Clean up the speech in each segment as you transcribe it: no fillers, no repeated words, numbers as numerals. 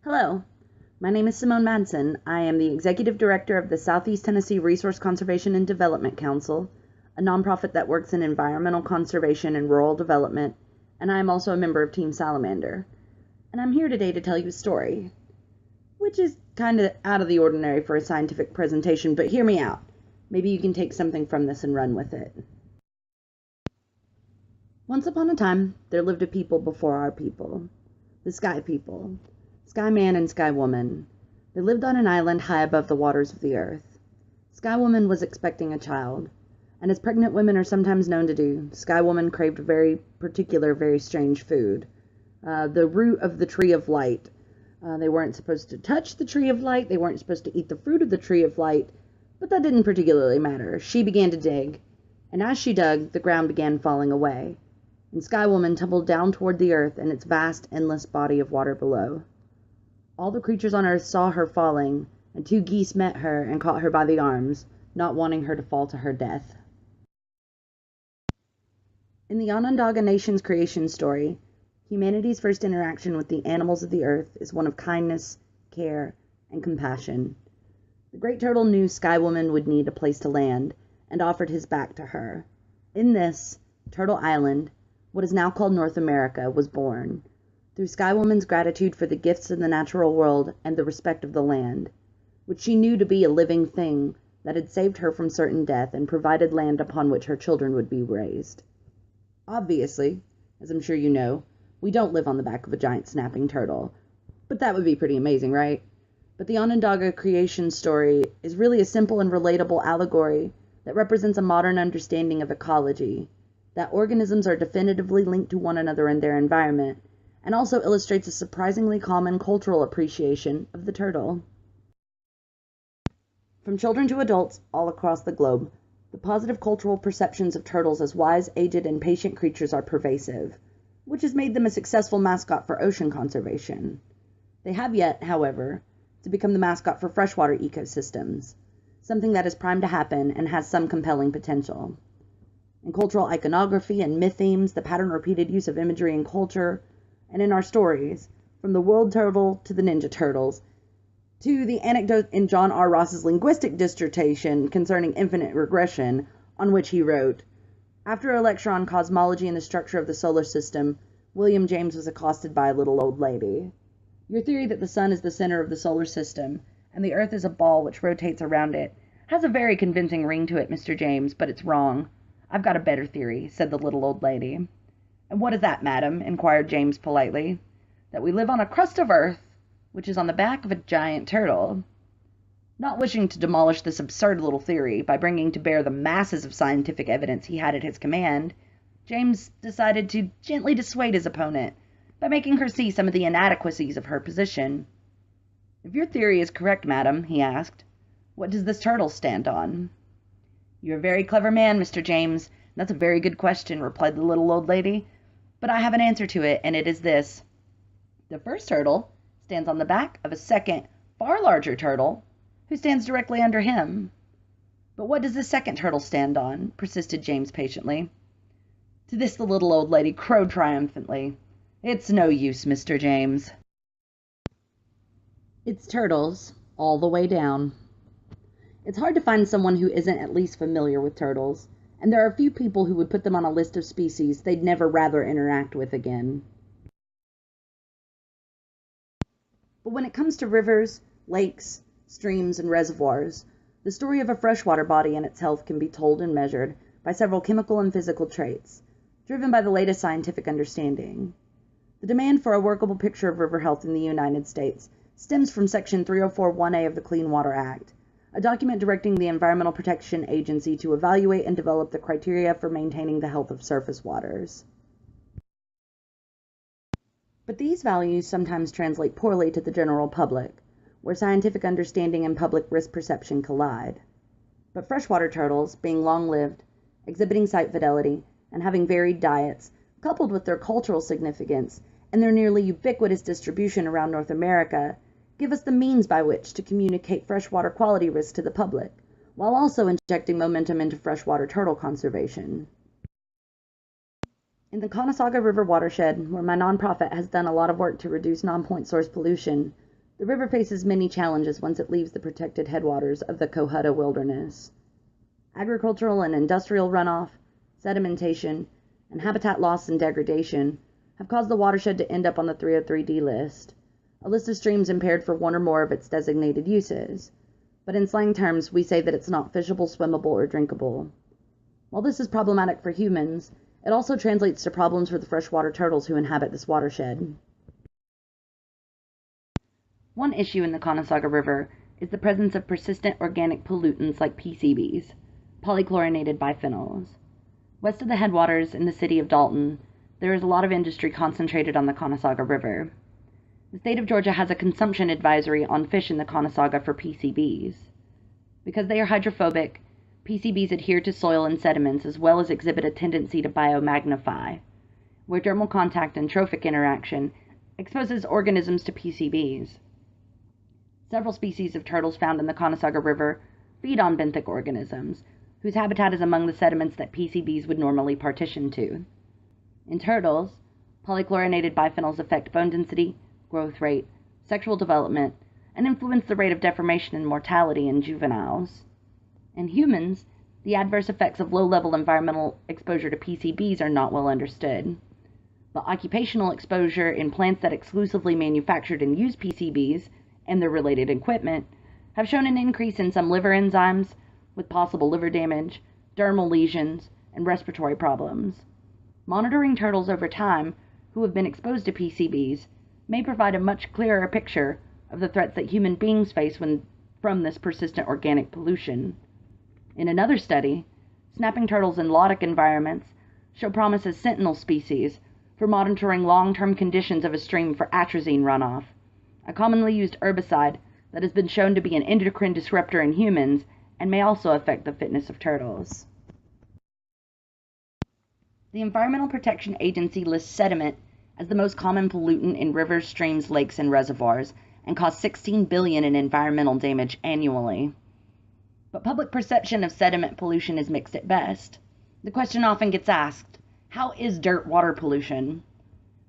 Hello, my name is Simone Madsen. I am the Executive Director of the Southeast Tennessee Resource Conservation and Development Council, a nonprofit that works in environmental conservation and rural development, and I am also a member of Team Salamander. And I'm here today to tell you a story, which is kind of out of the ordinary for a scientific presentation, but hear me out. Maybe you can take something from this and run with it. Once upon a time, there lived a people before our people, the Sky People, Sky Man and Sky Woman. They lived on an island high above the waters of the earth. Sky Woman was expecting a child, and as pregnant women are sometimes known to do, Sky Woman craved very particular, very strange food. The root of the tree of light. They weren't supposed to touch the tree of light, they weren't supposed to eat the fruit of the tree of light, but that didn't particularly matter. She began to dig, and as she dug, the ground began falling away, and Sky Woman tumbled down toward the earth and its vast, endless body of water below. All the creatures on earth saw her falling, and two geese met her and caught her by the arms, not wanting her to fall to her death. In the Onondaga Nation's creation story, humanity's first interaction with the animals of the earth is one of kindness, care, and compassion. The great turtle knew Sky Woman would need a place to land, and offered his back to her. In this, Turtle Island, what is now called North America, was born, through Sky Woman's gratitude for the gifts in the natural world and the respect of the land, which she knew to be a living thing that had saved her from certain death and provided land upon which her children would be raised. Obviously, as I'm sure you know, we don't live on the back of a giant snapping turtle, but that would be pretty amazing, right? But the Onondaga creation story is really a simple and relatable allegory that represents a modern understanding of ecology, that organisms are definitively linked to one another in their environment, and also illustrates a surprisingly common cultural appreciation of the turtle. From children to adults all across the globe, the positive cultural perceptions of turtles as wise, aged, and patient creatures are pervasive, which has made them a successful mascot for ocean conservation. They have yet, however, to become the mascot for freshwater ecosystems, something that is primed to happen and has some compelling potential. In cultural iconography and myth themes, the pattern-repeated use of imagery in culture, and in our stories, from the world turtle to the Ninja Turtles, to the anecdote in John R. Ross's linguistic dissertation concerning infinite regression, on which he wrote, "After a lecture on cosmology and the structure of the solar system, William James was accosted by a little old lady. Your theory that the sun is the center of the solar system, and the earth is a ball which rotates around it, has a very convincing ring to it, Mr. James, but it's wrong. I've got a better theory," said the little old lady. "And what is that, madam?" inquired James politely. "That we live on a crust of earth, which is on the back of a giant turtle." Not wishing to demolish this absurd little theory by bringing to bear the masses of scientific evidence he had at his command, James decided to gently dissuade his opponent by making her see some of the inadequacies of her position. "If your theory is correct, madam," he asked, "what does this turtle stand on?" "You're a very clever man, Mr. James. That's a very good question," replied the little old lady. "But I have an answer to it, and it is this. The first turtle stands on the back of a second, far larger turtle, who stands directly under him." "But what does the second turtle stand on?" persisted James patiently. To this the little old lady crowed triumphantly. "It's no use, Mr. James. It's turtles all the way down." It's hard to find someone who isn't at least familiar with turtles, and there are few people who would put them on a list of species they'd never rather interact with again. But when it comes to rivers, lakes, streams, and reservoirs, the story of a freshwater body and its health can be told and measured by several chemical and physical traits, driven by the latest scientific understanding. The demand for a workable picture of river health in the United States stems from Section 304(1)A of the Clean Water Act, a document directing the Environmental Protection Agency to evaluate and develop the criteria for maintaining the health of surface waters. But these values sometimes translate poorly to the general public, where scientific understanding and public risk perception collide. But freshwater turtles, being long-lived, exhibiting site fidelity, and having varied diets, coupled with their cultural significance and their nearly ubiquitous distribution around North America, give us the means by which to communicate freshwater quality risks to the public, while also injecting momentum into freshwater turtle conservation. In the Conasauga River watershed, where my nonprofit has done a lot of work to reduce non-point source pollution, The river faces many challenges once it leaves the protected headwaters of the Cohutta Wilderness. Agricultural and industrial runoff, sedimentation, and habitat loss and degradation have caused the watershed to end up on the 303D list, a list of streams impaired for one or more of its designated uses. But in slang terms, we say that it's not fishable, swimmable, or drinkable. While this is problematic for humans, it also translates to problems for the freshwater turtles who inhabit this watershed. One issue in the Conasauga River is the presence of persistent organic pollutants like PCBs, polychlorinated biphenyls. West of the headwaters in the city of Dalton, there is a lot of industry concentrated on the Conasauga River. The state of Georgia has a consumption advisory on fish in the Conasauga for PCBs. Because they are hydrophobic, PCBs adhere to soil and sediments as well as exhibit a tendency to biomagnify, where dermal contact and trophic interaction exposes organisms to PCBs. Several species of turtles found in the Conasauga River feed on benthic organisms, whose habitat is among the sediments that PCBs would normally partition to. In turtles, polychlorinated biphenyls affect bone density, growth rate, sexual development, and influence the rate of deformation and mortality in juveniles. In humans, the adverse effects of low-level environmental exposure to PCBs are not well understood. But occupational exposure in plants that exclusively manufactured and use PCBs and their related equipment have shown an increase in some liver enzymes, with possible liver damage, dermal lesions, and respiratory problems. Monitoring turtles over time who have been exposed to PCBs may provide a much clearer picture of the threats that human beings face from this persistent organic pollution. In another study, snapping turtles in lotic environments show promise as sentinel species for monitoring long-term conditions of a stream for atrazine runoff, a commonly used herbicide that has been shown to be an endocrine disruptor in humans and may also affect the fitness of turtles. The Environmental Protection Agency lists sediment as the most common pollutant in rivers, streams, lakes, and reservoirs, and costs $16 billion in environmental damage annually. But public perception of sediment pollution is mixed at best. The question often gets asked, how is dirt water pollution?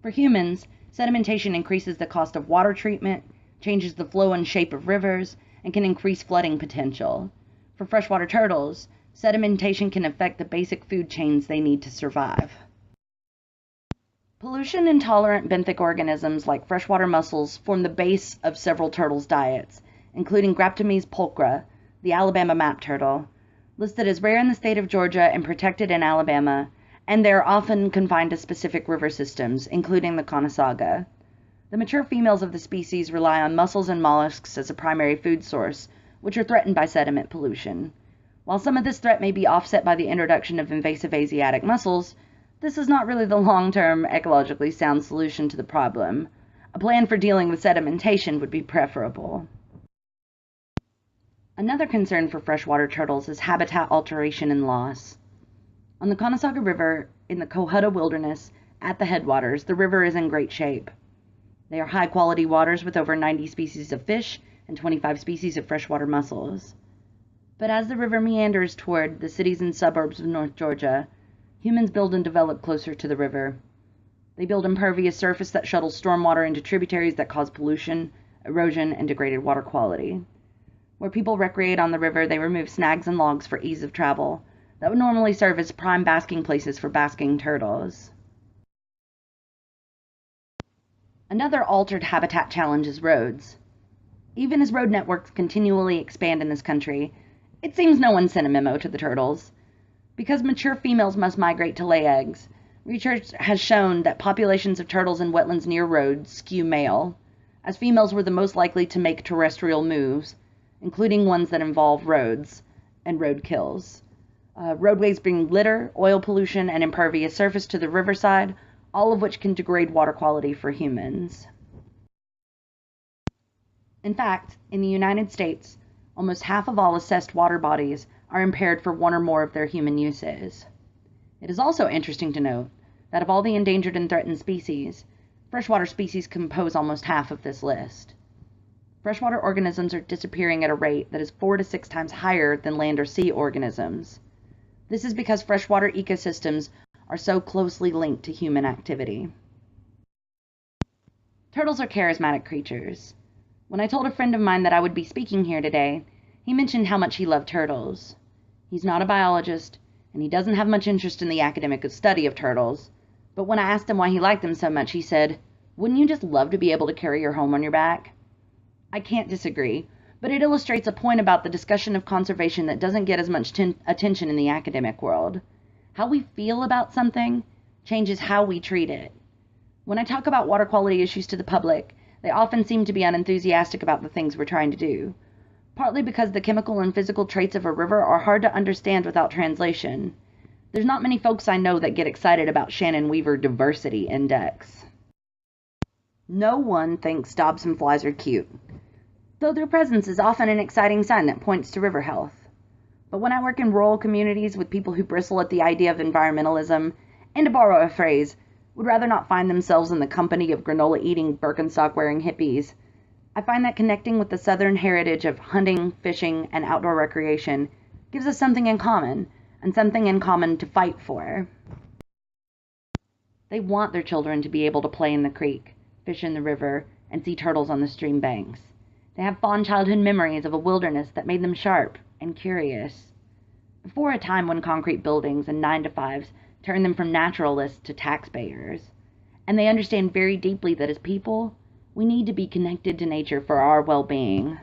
For humans, sedimentation increases the cost of water treatment, changes the flow and shape of rivers, and can increase flooding potential. For freshwater turtles, sedimentation can affect the basic food chains they need to survive. Pollution-intolerant benthic organisms like freshwater mussels form the base of several turtles' diets, including Graptomys pulchra, the Alabama map turtle, listed as rare in the state of Georgia and protected in Alabama, and they are often confined to specific river systems, including the Conasauga. The mature females of the species rely on mussels and mollusks as a primary food source, which are threatened by sediment pollution. While some of this threat may be offset by the introduction of invasive Asiatic mussels, this is not really the long-term, ecologically sound solution to the problem. A plan for dealing with sedimentation would be preferable. Another concern for freshwater turtles is habitat alteration and loss. On the Conasauga River, in the Cohutta Wilderness, at the headwaters, the river is in great shape. They are high-quality waters with over 90 species of fish and 25 species of freshwater mussels. But as the river meanders toward the cities and suburbs of North Georgia, humans build and develop closer to the river. They build impervious surface that shuttles stormwater into tributaries that cause pollution, erosion, and degraded water quality. Where people recreate on the river, they remove snags and logs for ease of travel that would normally serve as prime basking places for basking turtles. Another altered habitat challenge is roads. Even as road networks continually expand in this country, it seems no one sent a memo to the turtles. Because mature females must migrate to lay eggs, research has shown that populations of turtles in wetlands near roads skew male, as females were the most likely to make terrestrial moves, including ones that involve roads and road kills. Roadways bring litter, oil pollution, and impervious surface to the riverside, all of which can degrade water quality for humans. In fact, in the United States, almost half of all assessed water bodies are impaired for one or more of their human uses. It is also interesting to note that of all the endangered and threatened species, freshwater species compose almost half of this list. Freshwater organisms are disappearing at a rate that is 4 to 6 times higher than land or sea organisms. This is because freshwater ecosystems are so closely linked to human activity. Turtles are charismatic creatures. When I told a friend of mine that I would be speaking here today, he mentioned how much he loved turtles. He's not a biologist, and he doesn't have much interest in the academic study of turtles, but when I asked him why he liked them so much, he said, "Wouldn't you just love to be able to carry your home on your back?" I can't disagree, but it illustrates a point about the discussion of conservation that doesn't get as much attention in the academic world. How we feel about something changes how we treat it. When I talk about water quality issues to the public, they often seem to be unenthusiastic about the things we're trying to do, partly because the chemical and physical traits of a river are hard to understand without translation. There's not many folks I know that get excited about Shannon Weaver Diversity Index. No one thinks Dobson flies are cute, though their presence is often an exciting sign that points to river health. But when I work in rural communities with people who bristle at the idea of environmentalism, and to borrow a phrase, would rather not find themselves in the company of granola-eating, Birkenstock-wearing hippies, I find that connecting with the Southern heritage of hunting, fishing, and outdoor recreation gives us something in common, and something in common to fight for. They want their children to be able to play in the creek, fish in the river, and see turtles on the stream banks. They have fond childhood memories of a wilderness that made them sharp and curious. Before a time when concrete buildings and 9-to-5s turned them from naturalists to taxpayers. And they understand very deeply that as people, we need to be connected to nature for our well-being.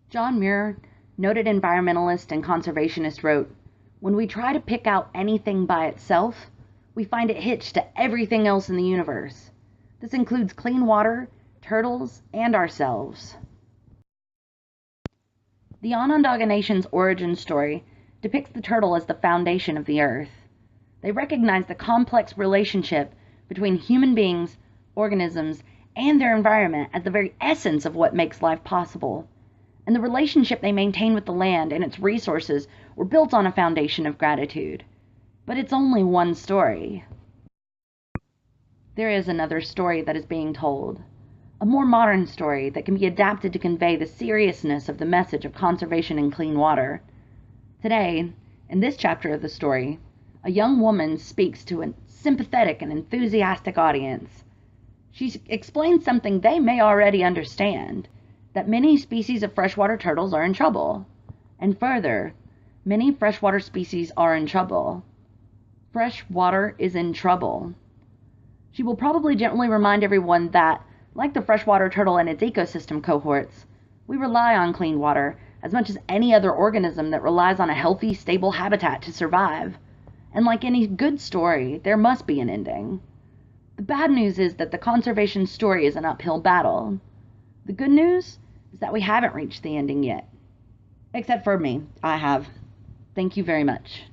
John Muir, noted environmentalist and conservationist, wrote, "When we try to pick out anything by itself, we find it hitched to everything else in the universe. This includes clean water, turtles, and ourselves." The Onondaga Nation's origin story depicts the turtle as the foundation of the earth. They recognize the complex relationship between human beings, organisms, and their environment as the very essence of what makes life possible. And the relationship they maintain with the land and its resources were built on a foundation of gratitude. But it's only one story. There is another story that is being told. A more modern story that can be adapted to convey the seriousness of the message of conservation and clean water. Today, in this chapter of the story, a young woman speaks to a sympathetic and enthusiastic audience. She explains something they may already understand, that many species of freshwater turtles are in trouble. And further, many freshwater species are in trouble. Freshwater is in trouble. She will probably gently remind everyone that, like the freshwater turtle and its ecosystem cohorts, we rely on clean water as much as any other organism that relies on a healthy, stable habitat to survive. And like any good story, there must be an ending. The bad news is that the conservation story is an uphill battle. The good news is that we haven't reached the ending yet. Except for me, I have. Thank you very much.